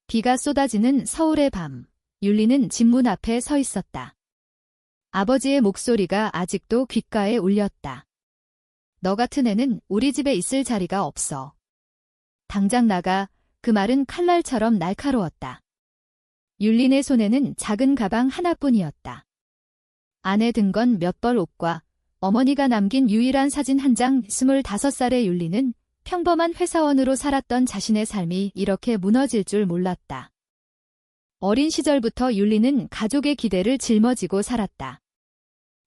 비가 쏟아지는 서울의 밤, 율리는 집 문 앞에 서 있었다. 아버지의 목소리가 아직도 귓가에 울렸다. 너 같은 애는 우리 집에 있을 자리가 없어. 당장 나가. 그 말은 칼날처럼 날카로웠다. 율린의 손에는 작은 가방 하나뿐이었다. 안에 든 건 몇 벌 옷과 어머니가 남긴 유일한 사진 한 장. 25살의 율리는 평범한 회사원으로 살았던 자신의 삶이 이렇게 무너질 줄 몰랐다. 어린 시절부터 율리는 가족의 기대를 짊어지고 살았다.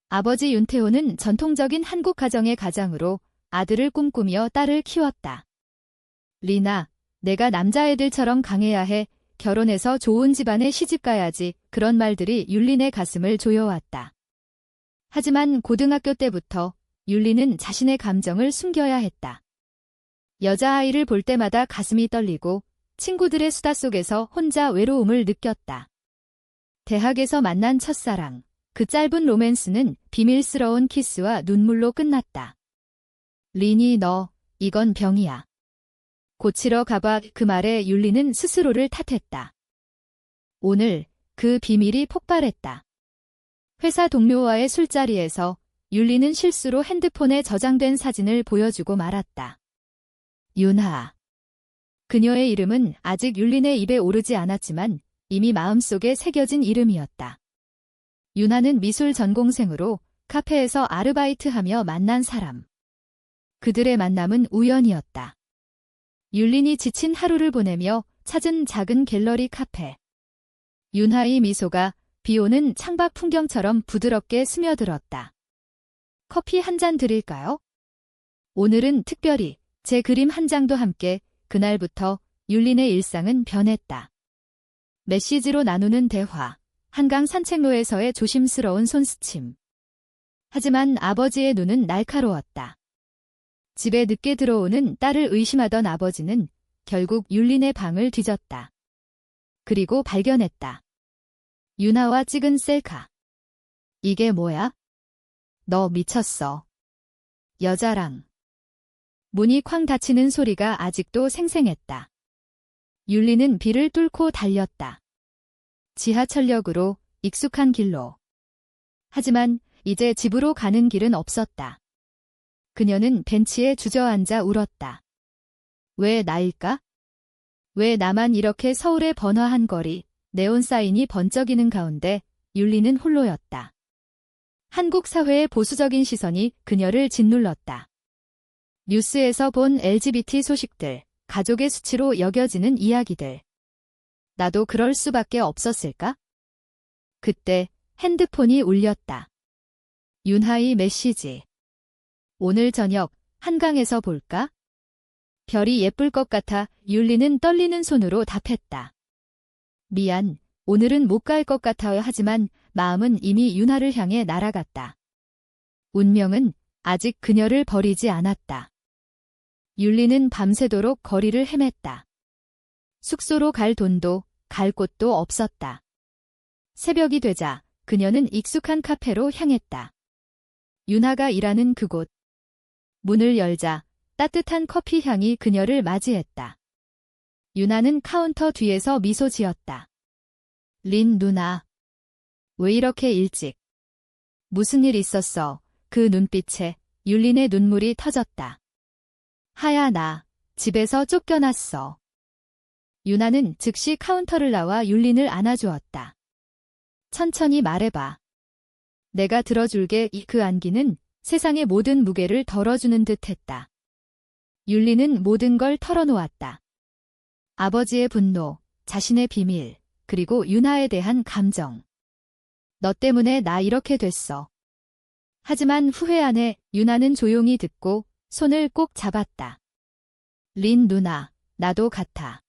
아버지 윤태호는 전통적인 한국 가정의 가장으로 아들을 꿈꾸며 딸을 키웠다. 리나, 내가 남자애들처럼 강해야 해. 결혼해서 좋은 집안에 시집가야지. 그런 말들이 율린의 가슴을 조여왔다. 하지만 고등학교 때부터 율리는 자신의 감정을 숨겨야 했다. 여자아이를 볼 때마다 가슴이 떨리고 친구들의 수다 속에서 혼자 외로움을 느꼈다. 대학에서 만난 첫사랑, 그 짧은 로맨스는 비밀스러운 키스와 눈물로 끝났다. 린이 너, 이건 병이야. 고치러 가봐. 그 말에 율리는 스스로를 탓했다. 오늘 그 비밀이 폭발했다. 회사 동료와의 술자리에서 율리는 실수로 핸드폰에 저장된 사진을 보여주고 말았다. 윤하. 그녀의 이름은 아직 율린의 입에 오르지 않았지만 이미 마음속에 새겨진 이름이었다. 윤하는 미술 전공생으로 카페에서 아르바이트하며 만난 사람. 그들의 만남은 우연이었다. 율린이 지친 하루를 보내며 찾은 작은 갤러리 카페. 윤하의 미소가 비오는 창밖 풍경처럼 부드럽게 스며들었다. 커피 한 잔 드릴까요? 오늘은 특별히 제 그림 한 장도 함께. 그날부터 율린의 일상은 변했다. 메시지로 나누는 대화, 한강 산책로에서의 조심스러운 손스침. 하지만 아버지의 눈은 날카로웠다. 집에 늦게 들어오는 딸을 의심하던 아버지는 결국 율린의 방을 뒤졌다. 그리고 발견했다. 윤하와 찍은 셀카. 이게 뭐야? 너 미쳤어. 여자랑. 문이 쾅 닫히는 소리가 아직도 생생했다. 율리는 비를 뚫고 달렸다. 지하철역으로, 익숙한 길로. 하지만 이제 집으로 가는 길은 없었다. 그녀는 벤치에 주저앉아 울었다. 왜 나일까? 왜 나만 이렇게 서울의 번화한 거리, 네온 사인이 번쩍이는 가운데 율리는 홀로였다. 한국 사회의 보수적인 시선이 그녀를 짓눌렀다. 뉴스에서 본 LGBT 소식들, 가족의 수치로 여겨지는 이야기들. 나도 그럴 수밖에 없었을까? 그때 핸드폰이 울렸다. 윤하의 메시지. 오늘 저녁 한강에서 볼까? 별이 예쁠 것 같아. 율리는 떨리는 손으로 답했다. 미안, 오늘은 못 갈 것 같아요. 하지만 마음은 이미 윤하를 향해 날아갔다. 운명은 아직 그녀를 버리지 않았다. 율리는 밤새도록 거리를 헤맸다. 숙소로 갈 돈도 갈 곳도 없었다. 새벽이 되자 그녀는 익숙한 카페로 향했다. 윤하가 일하는 그곳. 문을 열자 따뜻한 커피 향이 그녀를 맞이했다. 윤하는 카운터 뒤에서 미소 지었다. 린 누나. 왜 이렇게 일찍? 무슨 일 있었어? 그 눈빛에 율린의 눈물이 터졌다. 하야 나 집에서 쫓겨났어. 윤하는 즉시 카운터를 나와 율린을 안아주었다. 천천히 말해봐. 내가 들어줄게. 그 안기는 세상의 모든 무게를 덜어주는 듯 했다. 율린은 모든 걸 털어놓았다. 아버지의 분노, 자신의 비밀, 그리고 윤하에 대한 감정. 너 때문에 나 이렇게 됐어. 하지만 후회 안에 윤하는 조용히 듣고 손을 꼭 잡았다. 린 누나, 나도 같아.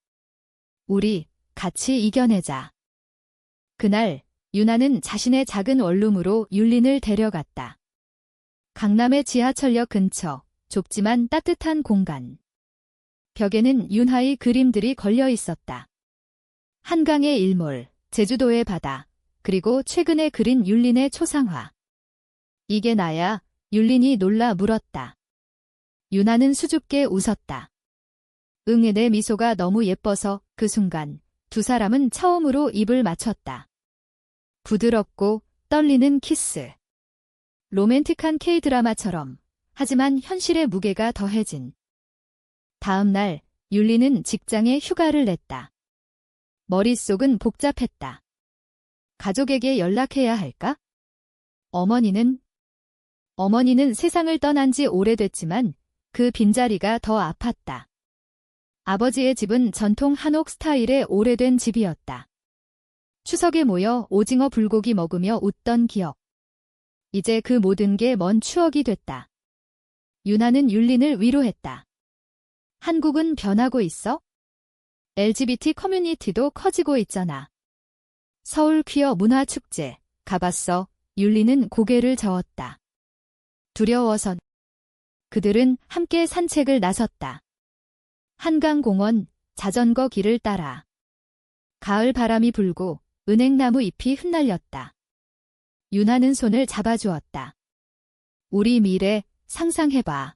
우리 같이 이겨내자. 그날 윤하는 자신의 작은 원룸으로 율린을 데려갔다. 강남의 지하철역 근처, 좁지만 따뜻한 공간. 벽에는 윤하의 그림들이 걸려 있었다. 한강의 일몰, 제주도의 바다, 그리고 최근에 그린 율린의 초상화. 이게 나야? 율린이 놀라 물었다. 윤하는 수줍게 웃었다. 내 미소가 너무 예뻐서. 그 순간 두 사람은 처음으로 입을 맞췄다. 부드럽고 떨리는 키스. 로맨틱한 K-드라마처럼, 하지만 현실의 무게가 더해진. 다음 날, 율리는 직장에 휴가를 냈다. 머릿속은 복잡했다. 가족에게 연락해야 할까? 어머니는 세상을 떠난 지 오래됐지만 그 빈자리가 더 아팠다. 아버지의 집은 전통 한옥 스타일의 오래된 집이었다. 추석에 모여 오징어 불고기 먹으며 웃던 기억. 이제 그 모든 게 먼 추억이 됐다. 유나는 율린을 위로했다. 한국은 변하고 있어? LGBT 커뮤니티도 커지고 있잖아. 서울 퀴어 문화축제, 가봤어. 율리는 고개를 저었다. 두려워선. 그들은 함께 산책을 나섰다. 한강공원, 자전거 길을 따라. 가을 바람이 불고 은행나무 잎이 흩날렸다. 유나는 손을 잡아주었다. 우리 미래 상상해봐.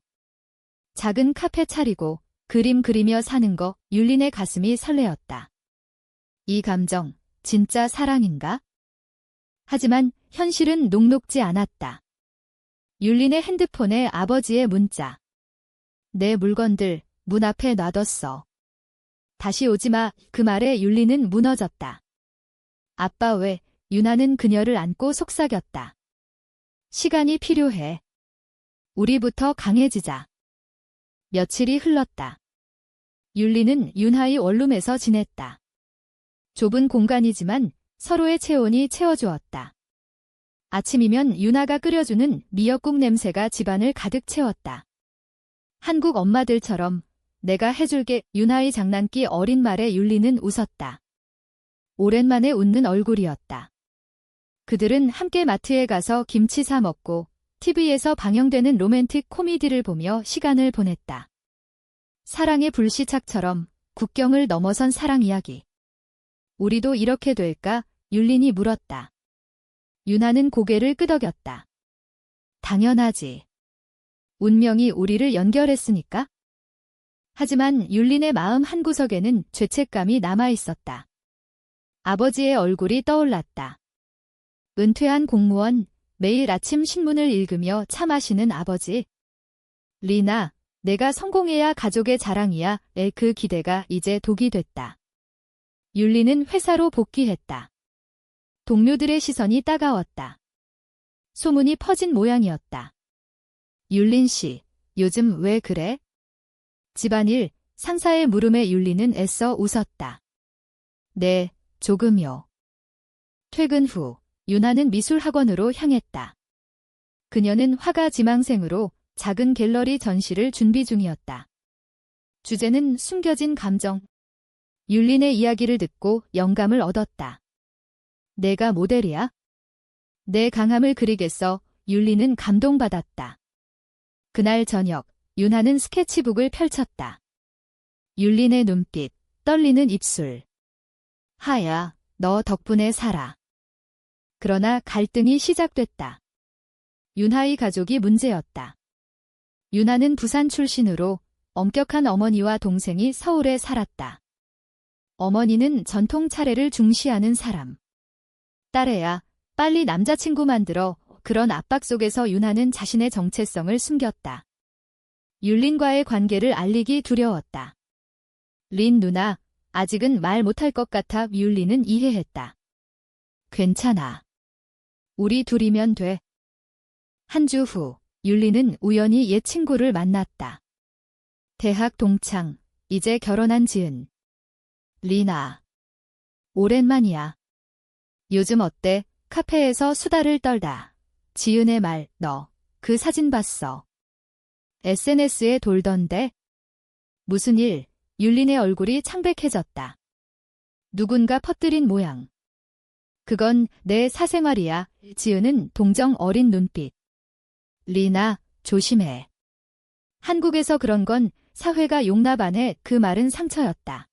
작은 카페 차리고 그림 그리며 사는 거. 율린의 가슴이 설레었다. 이 감정, 진짜 사랑인가? 하지만 현실은 녹록지 않았다. 율린의 핸드폰에 아버지의 문자. 내 물건들 문 앞에 놔뒀어. 다시 오지마. 그 말에 율린은 무너졌다. 아빠 왜? 유나는 그녀를 안고 속삭였다. 시간이 필요해. 우리부터 강해지자. 며칠이 흘렀다. 율리는 윤하의 원룸에서 지냈다. 좁은 공간이지만 서로의 체온이 채워주었다. 아침이면 윤하가 끓여주는 미역국 냄새가 집안을 가득 채웠다. 한국 엄마들처럼 내가 해줄게. 윤하의 장난기 어린 말에 율리는 웃었다. 오랜만에 웃는 얼굴이었다. 그들은 함께 마트에 가서 김치 사 먹고 TV에서 방영되는 로맨틱 코미디를 보며 시간을 보냈다. 사랑의 불시착처럼 국경을 넘어선 사랑 이야기. 우리도 이렇게 될까? 율린이 물었다. 유나는 고개를 끄덕였다. 당연하지. 운명이 우리를 연결했으니까. 하지만 율린의 마음 한구석에는 죄책감이 남아있었다. 아버지의 얼굴이 떠올랐다. 은퇴한 공무원, 매일 아침 신문을 읽으며 차 마시는 아버지. 리나, 내가 성공해야 가족의 자랑이야. 그 기대가 이제 독이 됐다. 율리는 회사로 복귀했다. 동료들의 시선이 따가웠다. 소문이 퍼진 모양이었다. 율린 씨, 요즘 왜 그래? 집안일, 상사의 물음에 율리는 애써 웃었다. 네, 조금요. 퇴근 후, 유나는 미술학원으로 향했다. 그녀는 화가 지망생으로 작은 갤러리 전시를 준비 중이었다. 주제는 숨겨진 감정. 율린의 이야기를 듣고 영감을 얻었다. 내가 모델이야? 내 강함을 그리겠어. 율린은 감동받았다. 그날 저녁, 유나는 스케치북을 펼쳤다. 율린의 눈빛, 떨리는 입술. 하야, 너 덕분에 살아. 그러나 갈등이 시작됐다. 윤하의 가족이 문제였다. 유나는 부산 출신으로 엄격한 어머니와 동생이 서울에 살았다. 어머니는 전통 차례를 중시하는 사람. 딸애야, 빨리 남자친구 만들어. 그런 압박 속에서 유나는 자신의 정체성을 숨겼다. 율린과의 관계를 알리기 두려웠다. 린 누나, 아직은 말 못할 것 같아. 율린은 이해했다. 괜찮아. 우리 둘이면 돼. 한 주 후, 율리는 우연히 옛 친구를 만났다. 대학 동창, 이제 결혼한 지은. 리나. 오랜만이야. 요즘 어때? 카페에서 수다를 떨다. 지은의 말, 너, 그 사진 봤어. SNS에 돌던데? 무슨 일? 율린의 얼굴이 창백해졌다. 누군가 퍼뜨린 모양. 그건 내 사생활이야. 지은은 동정 어린 눈빛. 리나, 조심해. 한국에서 그런 건 사회가 용납 안 해. 그 말은 상처였다.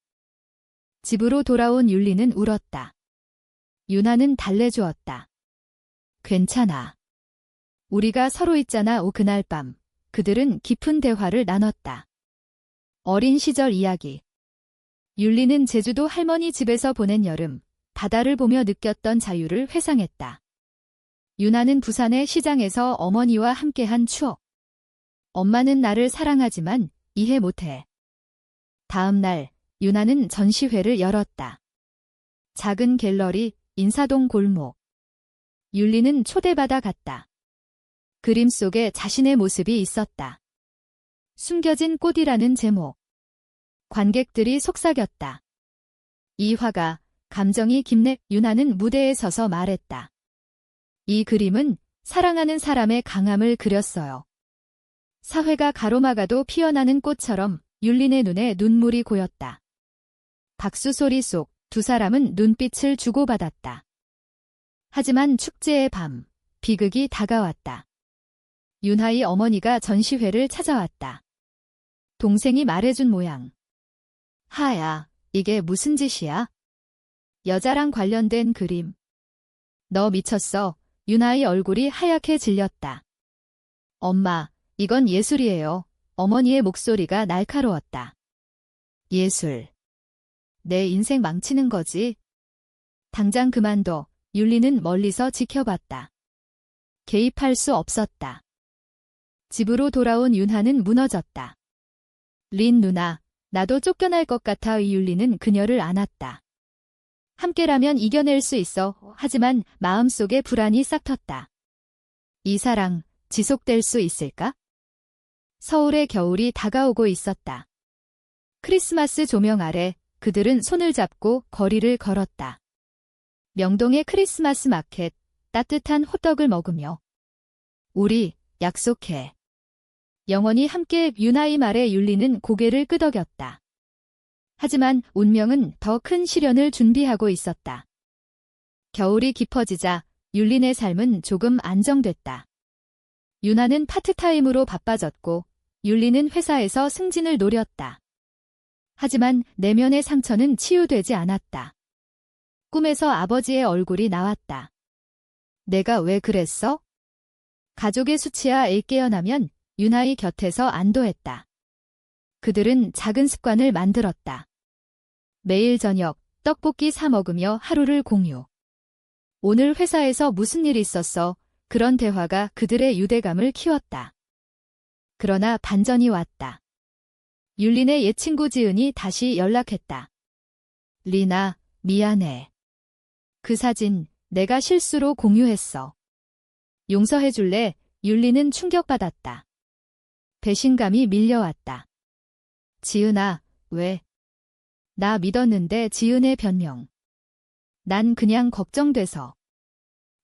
집으로 돌아온 율리는 울었다. 유나는 달래주었다. 괜찮아. 우리가 서로 있잖아. 그날 밤, 그들은 깊은 대화를 나눴다. 어린 시절 이야기. 율리는 제주도 할머니 집에서 보낸 여름, 바다를 보며 느꼈던 자유를 회상했다. 유나는 부산의 시장에서 어머니와 함께한 추억. 엄마는 나를 사랑하지만 이해 못해. 다음 날, 유나는 전시회를 열었다. 작은 갤러리, 인사동 골목. 율리는 초대받아 갔다. 그림 속에 자신의 모습이 있었다. 숨겨진 꽃이라는 제목. 관객들이 속삭였다. 이 화가 감정이 깊네. 유나는 무대에 서서 말했다. 이 그림은 사랑하는 사람의 강함을 그렸어요. 사회가 가로막아도 피어나는 꽃처럼 율린의 눈에 눈물이 고였다. 박수 소리 속 두 사람은 눈빛을 주고받았다. 하지만 축제의 밤, 비극이 다가왔다. 윤하의 어머니가 전시회를 찾아왔다. 동생이 말해준 모양. 하야, 이게 무슨 짓이야? 여자랑 관련된 그림. 너 미쳤어. 윤하의 얼굴이 하얗게 질렸다. 엄마, 이건 예술이에요. 어머니의 목소리가 날카로웠다. 예술. 내 인생 망치는 거지. 당장 그만둬. 율리는 멀리서 지켜봤다. 개입할 수 없었다. 집으로 돌아온 윤하는 무너졌다. 린 누나, 나도 쫓겨날 것 같아. 율리는 그녀를 안았다. 함께라면 이겨낼 수 있어. 하지만 마음속에 불안이 싹텄다. 이 사랑, 지속될 수 있을까? 서울의 겨울이 다가오고 있었다. 크리스마스 조명 아래 그들은 손을 잡고 거리를 걸었다. 명동의 크리스마스 마켓, 따뜻한 호떡을 먹으며. 우리, 약속해. 영원히 함께. 윤하의 말에 율리는 고개를 끄덕였다. 하지만 운명은 더 큰 시련을 준비하고 있었다. 겨울이 깊어지자 율린의 삶은 조금 안정됐다. 윤하는 파트타임으로 바빠졌고 율리는 회사에서 승진을 노렸다. 하지만 내면의 상처는 치유되지 않았다. 꿈에서 아버지의 얼굴이 나왔다. 내가 왜 그랬어? 가족의 수치야. 깨어나면 윤하의 곁에서 안도했다. 그들은 작은 습관을 만들었다. 매일 저녁 떡볶이 사 먹으며 하루를 공유. 오늘 회사에서 무슨 일 있었어? 그런 대화가 그들의 유대감을 키웠다. 그러나 반전이 왔다. 율린의 옛 친구 지은이 다시 연락했다. 리나, 미안해. 그 사진 내가 실수로 공유했어. 용서해줄래? 율린은 충격받았다. 배신감이 밀려왔다. 지은아, 왜? 나 믿었는데. 지은의 변명. 난 그냥 걱정돼서.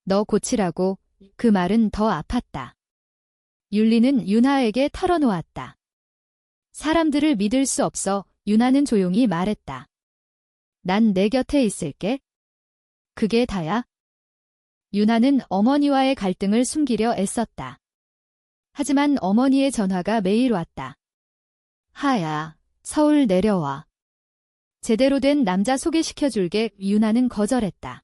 너 고치라고. 그 말은 더 아팠다. 율리는 윤하에게 털어놓았다. 사람들을 믿을 수 없어. 윤하는 조용히 말했다. 난 내 곁에 있을게. 그게 다야? 윤하는 어머니와의 갈등을 숨기려 애썼다. 하지만 어머니의 전화가 매일 왔다. 하야, 서울 내려와. 제대로 된 남자 소개시켜줄게. 윤하는 거절했다.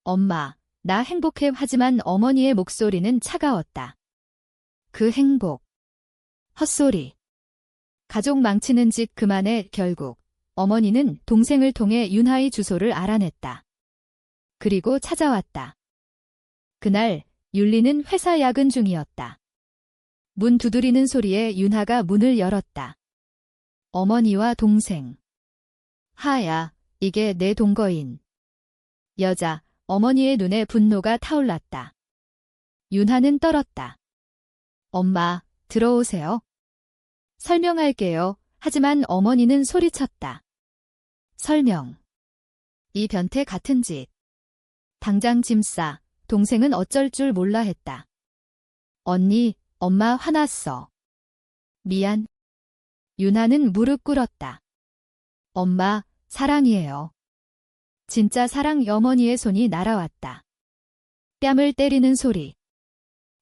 엄마, 나 행복해. 하지만 어머니의 목소리는 차가웠다. 그 행복. 헛소리. 가족 망치는 짓 그만해. 결국 어머니는 동생을 통해 윤하의 주소를 알아냈다. 그리고 찾아왔다. 그날 율리는 회사 야근 중이었다. 문 두드리는 소리에 윤하가 문을 열었다. 어머니와 동생. 하야, 이게 내 동거인. 여자, 어머니의 눈에 분노가 타올랐다. 윤하는 떨었다. 엄마, 들어오세요. 설명할게요. 하지만 어머니는 소리쳤다. 설명. 이 변태 같은 짓. 당장 짐 싸. 동생은 어쩔 줄 몰라 했다. 언니, 엄마 화났어. 미안. 윤하는 무릎 꿇었다. 엄마, 사랑이에요. 진짜 사랑. 어머니의 손이 날아왔다. 뺨을 때리는 소리.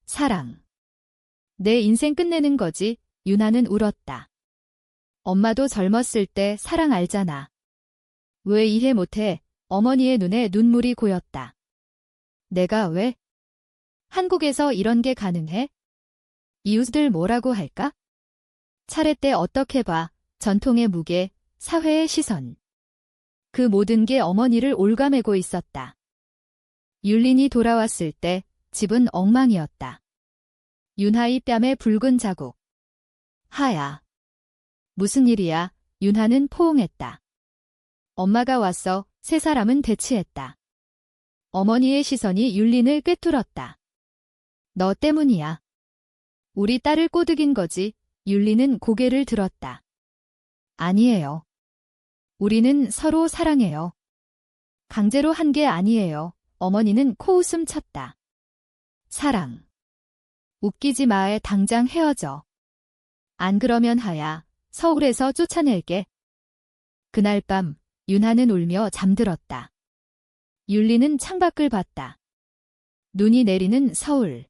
사랑. 내 인생 끝내는 거지. 윤하는 울었다. 엄마도 젊었을 때 사랑 알잖아. 왜 이해 못해? 어머니의 눈에 눈물이 고였다. 내가 왜? 한국에서 이런 게 가능해? 이웃들 뭐라고 할까? 차례 때 어떻게 봐? 전통의 무게, 사회의 시선. 그 모든 게 어머니를 올가매고 있었다. 율린이 돌아왔을 때 집은 엉망이었다. 윤하의 뺨에 붉은 자국. 하야. 무슨 일이야? 윤하는 포옹했다. 엄마가 왔어. 세 사람은 대치했다. 어머니의 시선이 율린을 꿰뚫었다. 너 때문이야. 우리 딸을 꼬드긴 거지. 율린은 고개를 들었다. 아니에요. 우리는 서로 사랑해요. 강제로 한 게 아니에요. 어머니는 코웃음 쳤다. 사랑. 웃기지 마에 당장 헤어져. 안 그러면 하야, 서울에서 쫓아낼게. 그날 밤, 윤하는 울며 잠들었다. 율리는 창밖을 봤다. 눈이 내리는 서울.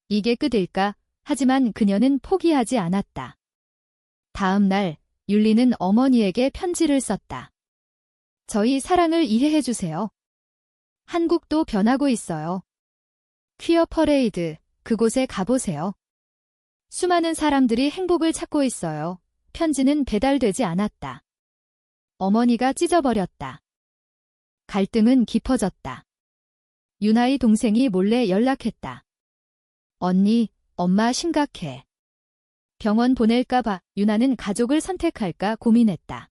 이게 끝일까? 하지만 그녀는 포기하지 않았다. 다음 날, 율리는 어머니에게 편지를 썼다. 저희 사랑을 이해해 주세요. 한국도 변하고 있어요. 퀴어 퍼레이드, 그곳에 가보세요. 수많은 사람들이 행복을 찾고 있어요. 편지는 배달되지 않았다. 어머니가 찢어버렸다. 갈등은 깊어졌다. 윤아의 동생이 몰래 연락했다. 언니, 엄마 심각해. 병원 보낼까봐. 윤아는 가족을 선택할까 고민했다.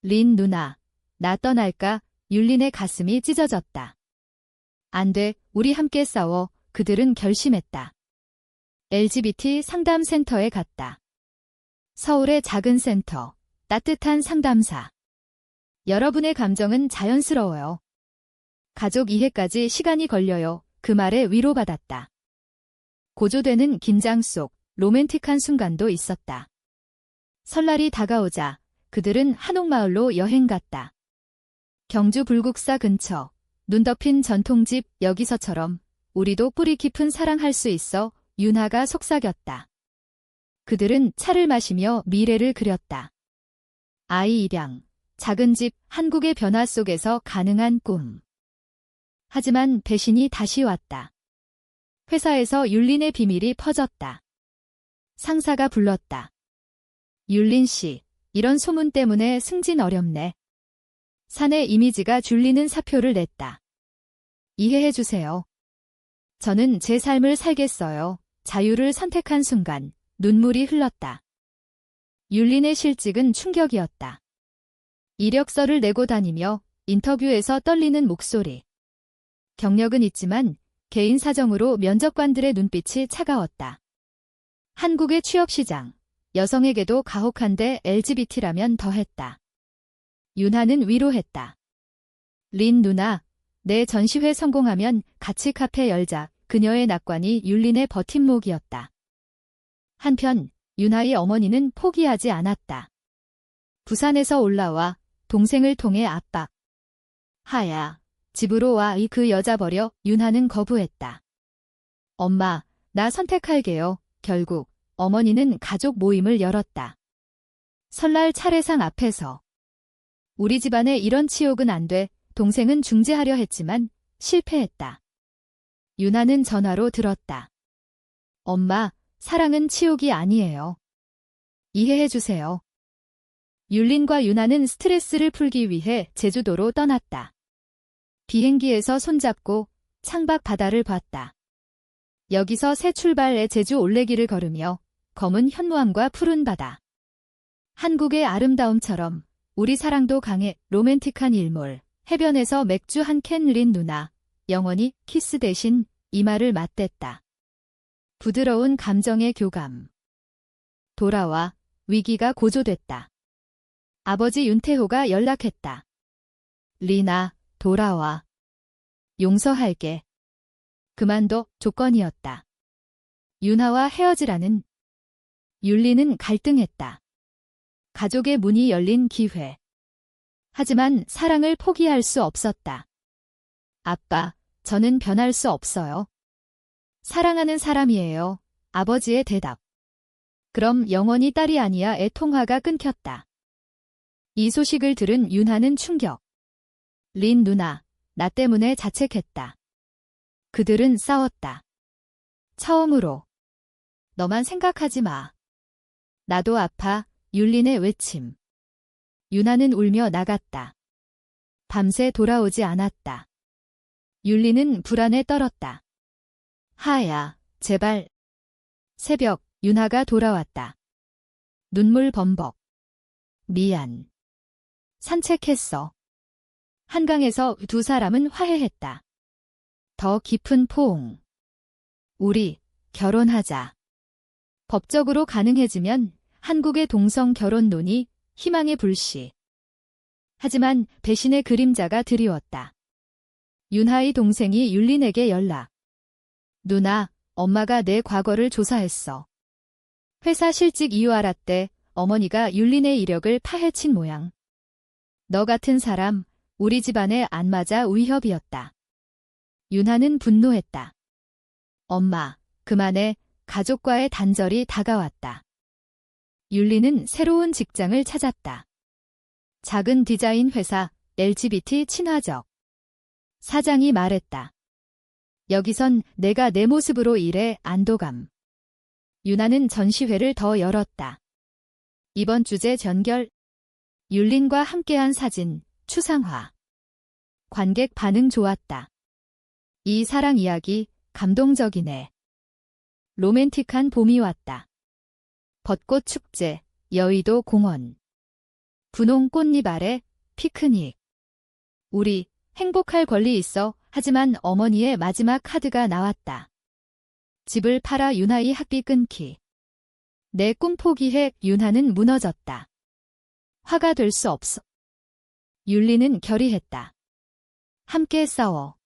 린 누나, 나 떠날까? 율린의 가슴이 찢어졌다. 안 돼, 우리 함께 싸워. 그들은 결심했다. LGBT 상담센터에 갔다. 서울의 작은 센터, 따뜻한 상담사. 여러분의 감정은 자연스러워요. 가족 이해까지 시간이 걸려요. 그 말에 위로받았다. 고조되는 긴장 속 로맨틱한 순간도 있었다. 설날이 다가오자 그들은 한옥마을로 여행 갔다. 경주 불국사 근처, 눈 덮인 전통집. 여기서처럼 우리도 뿌리 깊은 사랑할 수 있어. 윤하가 속삭였다. 그들은 차를 마시며 미래를 그렸다. 아이 입양, 작은 집, 한국의 변화 속에서 가능한 꿈. 하지만 배신이 다시 왔다. 회사에서 율린의 비밀이 퍼졌다. 상사가 불렀다. 율린 씨, 이런 소문 때문에 승진 어렵네. 사내 이미지가 줄리는 사표를 냈다. 이해해 주세요. 저는 제 삶을 살겠어요. 자유를 선택한 순간 눈물이 흘렀다. 율린의 실직은 충격이었다. 이력서를 내고 다니며 인터뷰에서 떨리는 목소리. 경력은 있지만 개인 사정으로 면접관들의 눈빛이 차가웠다. 한국의 취업시장, 여성에게도 가혹한데 LGBT라면 더했다. 윤하는 위로했다. 린 누나, 내 전시회 성공하면 같이 카페 열자. 그녀의 낙관이 율린의 버팀목이었다. 한편 윤하의 어머니는 포기하지 않았다. 부산에서 올라와 동생을 통해 압박. 하야, 집으로 와. 그 여자 버려. 윤하는 거부했다. 엄마, 나 선택할게요. 결국 어머니는 가족 모임을 열었다. 설날 차례상 앞에서. 우리 집안에 이런 치욕은 안 돼. 동생은 중재하려 했지만 실패했다. 윤하는 전화로 들었다. 엄마, 사랑은 치욕이 아니에요. 이해해 주세요. 율린과 윤하는 스트레스를 풀기 위해 제주도로 떠났다. 비행기에서 손잡고 창밖 바다를 봤다. 여기서 새 출발의 제주 올레길을 걸으며 검은 현무암과 푸른 바다. 한국의 아름다움처럼 우리 사랑도 강해. 로맨틱한 일몰. 해변에서 맥주 한 캔. 린 누나, 영원히 키스 대신 이마를 맞댔다. 부드러운 감정의 교감. 돌아와. 위기가 고조됐다. 아버지 윤태호가 연락했다. 리나, 돌아와. 용서할게. 그만둬. 조건이었다. 윤하와 헤어지라는. 율리는 갈등했다. 가족의 문이 열린 기회. 하지만 사랑을 포기할 수 없었다. 아빠, 저는 변할 수 없어요. 사랑하는 사람이에요. 아버지의 대답. 그럼 영원히 딸이 아니야의 통화가 끊겼다. 이 소식을 들은 윤하는 충격. 린 누나, 나 때문에 자책했다. 그들은 싸웠다. 처음으로. 너만 생각하지 마. 나도 아파. 율린의 외침. 윤하는 울며 나갔다. 밤새 돌아오지 않았다. 율리는 불안에 떨었다. 하야, 제발. 새벽, 윤하가 돌아왔다. 눈물 범벅. 미안. 산책했어. 한강에서 두 사람은 화해했다. 더 깊은 포옹. 우리, 결혼하자. 법적으로 가능해지면 한국의 동성 결혼론이 희망의 불씨. 하지만 배신의 그림자가 드리웠다. 윤하의 동생이 율린에게 연락. 누나, 엄마가 내 과거를 조사했어. 회사 실직 이유 알았대. 어머니가 율린의 이력을 파헤친 모양. 너 같은 사람, 우리 집안에 안 맞아 위협이었다. 윤하는 분노했다. 엄마, 그만해. 가족과의 단절이 다가왔다. 율리는 새로운 직장을 찾았다. 작은 디자인 회사, LGBT 친화적. 사장이 말했다. 여기선 내가 내 모습으로 일해. 안도감. 윤하는 전시회를 더 열었다. 이번 주제 전결. 율린과 함께한 사진, 추상화. 관객 반응 좋았다. 이 사랑 이야기, 감동적이네. 로맨틱한 봄이 왔다. 벚꽃 축제, 여의도 공원. 분홍 꽃잎 아래, 피크닉. 우리, 행복할 권리 있어. 하지만 어머니의 마지막 카드가 나왔다. 집을 팔아 윤하의 학비 끊기. 내 꿈 포기해. 윤하는 무너졌다. 화가 될 수 없어. 율리는 결의했다. 함께 싸워.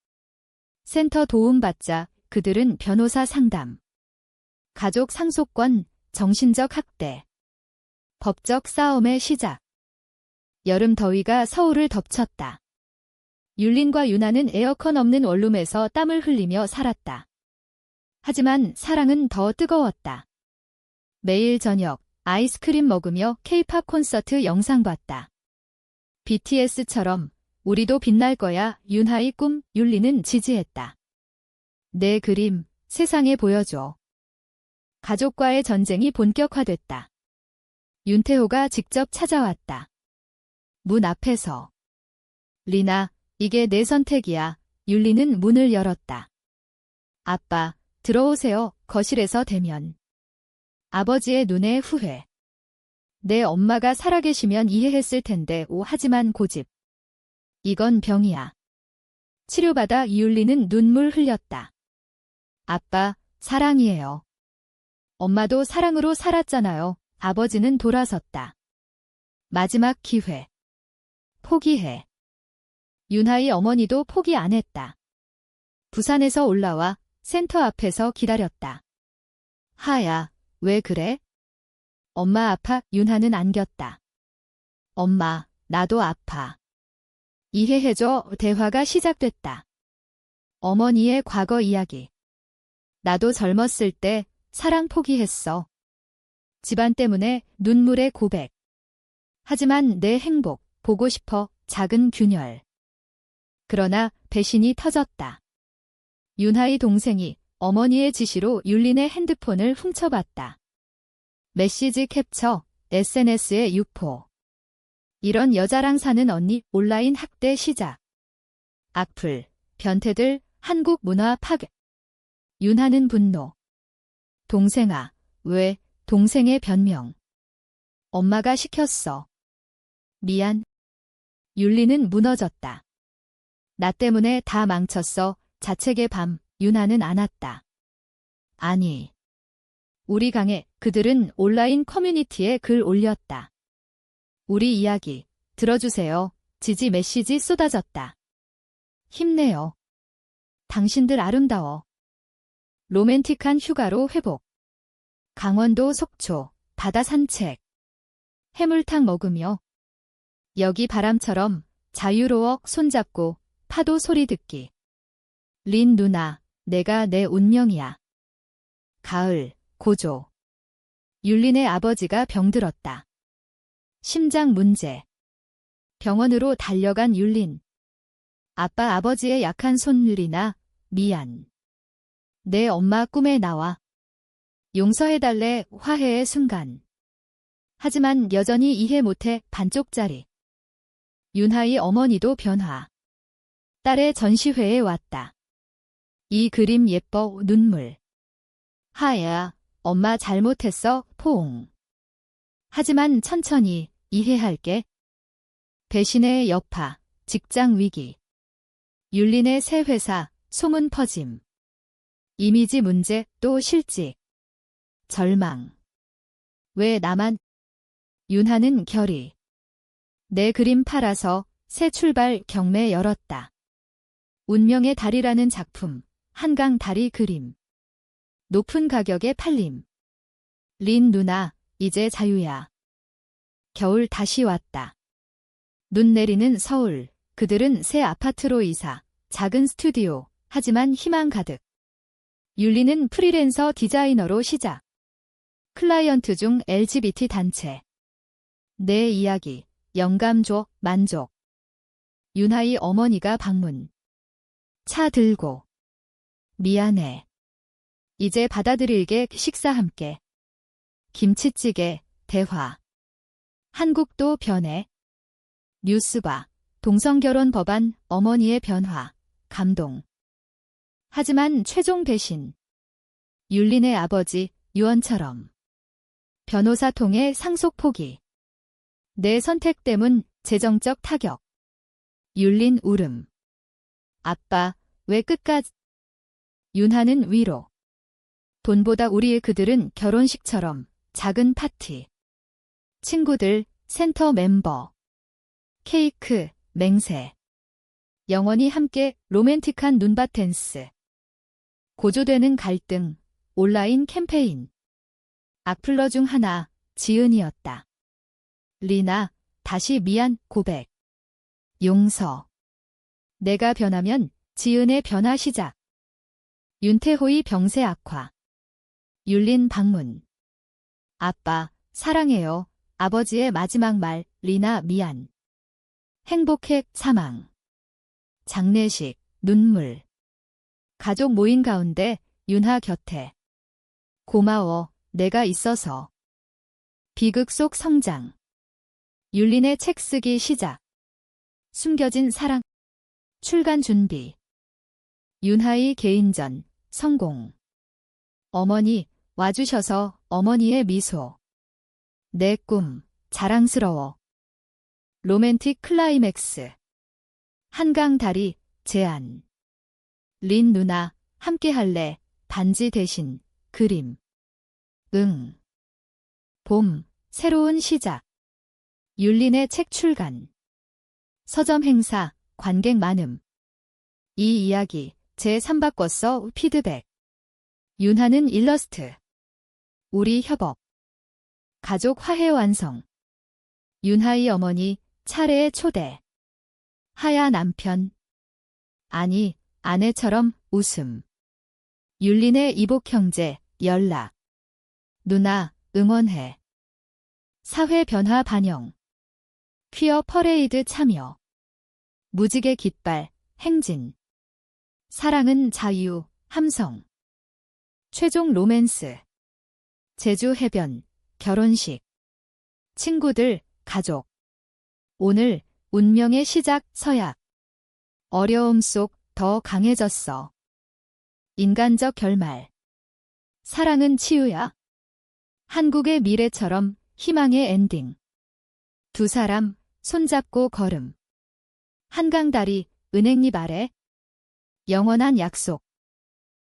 센터 도움받자. 그들은 변호사 상담. 가족 상속권, 정신적 학대. 법적 싸움의 시작. 여름 더위가 서울을 덮쳤다. 율린과 윤하는 에어컨 없는 원룸에서 땀을 흘리며 살았다. 하지만 사랑은 더 뜨거웠다. 매일 저녁 아이스크림 먹으며 K-팝 콘서트 영상 봤다. BTS처럼 우리도 빛날 거야. 윤하의 꿈, 율리는 지지했다. 내 그림, 세상에 보여줘. 가족과의 전쟁이 본격화됐다. 윤태호가 직접 찾아왔다. 문 앞에서. 리나, 이게 내 선택이야. 율리는 문을 열었다. 아빠, 들어오세요. 거실에서 대면. 아버지의 눈에 후회. 내 엄마가 살아계시면 이해했을 텐데. 하지만 고집. 이건 병이야. 치료받아. 율리는 눈물 흘렸다. 아빠, 사랑이에요. 엄마도 사랑으로 살았잖아요. 아버지는 돌아섰다. 마지막 기회. 포기해. 윤하의 어머니도 포기 안 했다. 부산에서 올라와 센터 앞에서 기다렸다. 하야, 왜 그래? 엄마 아파. 윤하는 안겼다. 엄마, 나도 아파. 이해해줘. 대화가 시작됐다. 어머니의 과거 이야기. 나도 젊었을 때 사랑 포기했어. 집안 때문에 눈물의 고백. 하지만 내 행복, 보고 싶어. 작은 균열. 그러나 배신이 터졌다. 윤하의 동생이 어머니의 지시로 율린의 핸드폰을 훔쳐봤다. 메시지 캡처, SNS에 유포. 이런 여자랑 사는 언니, 온라인 학대 시작. 악플, 변태들, 한국 문화 파괴. 윤하는 분노. 동생아, 왜? 동생의 변명. 엄마가 시켰어. 미안. 율리는 무너졌다. 나 때문에 다 망쳤어. 자책의 밤. 윤하는 안았다. 아니. 우리 강에 그들은 온라인 커뮤니티에 글 올렸다. 우리 이야기 들어주세요. 지지 메시지 쏟아졌다. 힘내요. 당신들 아름다워. 로맨틱한 휴가로 회복. 강원도 속초, 바다 산책. 해물탕 먹으며. 여기 바람처럼 자유로워. 손잡고 파도 소리 듣기. 린 누나, 내가 내 운명이야. 가을, 고조. 율린의 아버지가 병들었다. 심장 문제. 병원으로 달려간 율린. 아빠 아버지의 약한 손. 율리나, 미안. 내 엄마 꿈에 나와. 용서해달래. 화해의 순간. 하지만 여전히 이해 못해. 반쪽짜리. 윤하의 어머니도 변화. 딸의 전시회에 왔다. 이 그림 예뻐 눈물. 하야, 엄마 잘못했어 포옹. 하지만 천천히 이해할게. 배신의 여파, 직장 위기. 율린의 새 회사, 소문 퍼짐. 이미지 문제 또 실직. 절망. 왜 나만? 윤하는 결의. 내 그림 팔아서 새 출발 경매 열었다. 운명의 달이라는 작품, 한강 다리 그림. 높은 가격에 팔림. 린 누나, 이제 자유야. 겨울 다시 왔다. 눈 내리는 서울, 그들은 새 아파트로 이사, 작은 스튜디오, 하지만 희망 가득. 율리는 프리랜서 디자이너로 시작. 클라이언트 중 LGBT 단체. 내 이야기, 영감 줘, 만족. 윤하의 어머니가 방문. 차 들고. 미안해. 이제 받아들일게 식사 함께. 김치찌개, 대화. 한국도 변해. 뉴스봐. 동성결혼 법안, 어머니의 변화. 감동. 하지만 최종 배신. 율린의 아버지, 유언처럼. 변호사 통해 상속 포기. 내 선택 때문 재정적 타격. 율린 울음. 아빠, 왜 끝까지? 윤하는 위로. 돈보다 우리의 그들은 결혼식처럼 작은 파티. 친구들, 센터 멤버. 케이크, 맹세. 영원히 함께 로맨틱한 눈밭 댄스. 고조되는 갈등, 온라인 캠페인. 악플러 중 하나, 지은이었다. 리나, 다시 미안, 고백. 용서. 내가 변하면 지은의 변화 시작. 윤태호의 병세 악화. 율린 방문. 아빠, 사랑해요. 아버지의 마지막 말, 리나 미안. 행복해, 사망. 장례식, 눈물. 가족 모임 가운데 윤하 곁에. 고마워, 내가 있어서. 비극 속 성장. 율린의 책 쓰기 시작. 숨겨진 사랑. 출간 준비. 윤하의 개인전, 성공. 어머니, 와주셔서 어머니의 미소. 내 꿈, 자랑스러워. 로맨틱 클라이맥스. 한강 다리, 제안. 린 누나, 함께 할래, 반지 대신, 그림. 응. 봄, 새로운 시작. 율린의 책 출간. 서점 행사, 관객 많음. 이 이야기, 제3바꿨어 피드백. 윤하는 일러스트. 우리 협업. 가족 화해 완성. 윤하의 어머니, 차례의 초대. 하야 남편. 아니, 아내처럼 웃음. 율린의 이복 형제, 연락. 누나, 응원해. 사회 변화 반영. 퀴어 퍼레이드 참여. 무지개 깃발, 행진. 사랑은 자유, 함성. 최종 로맨스. 제주 해변, 결혼식. 친구들, 가족. 오늘, 운명의 시작, 서약. 어려움 속 더 강해졌어. 인간적 결말. 사랑은 치유야. 한국의 미래처럼 희망의 엔딩. 두 사람, 손잡고 걸음. 한강 다리, 은행잎 아래. 영원한 약속.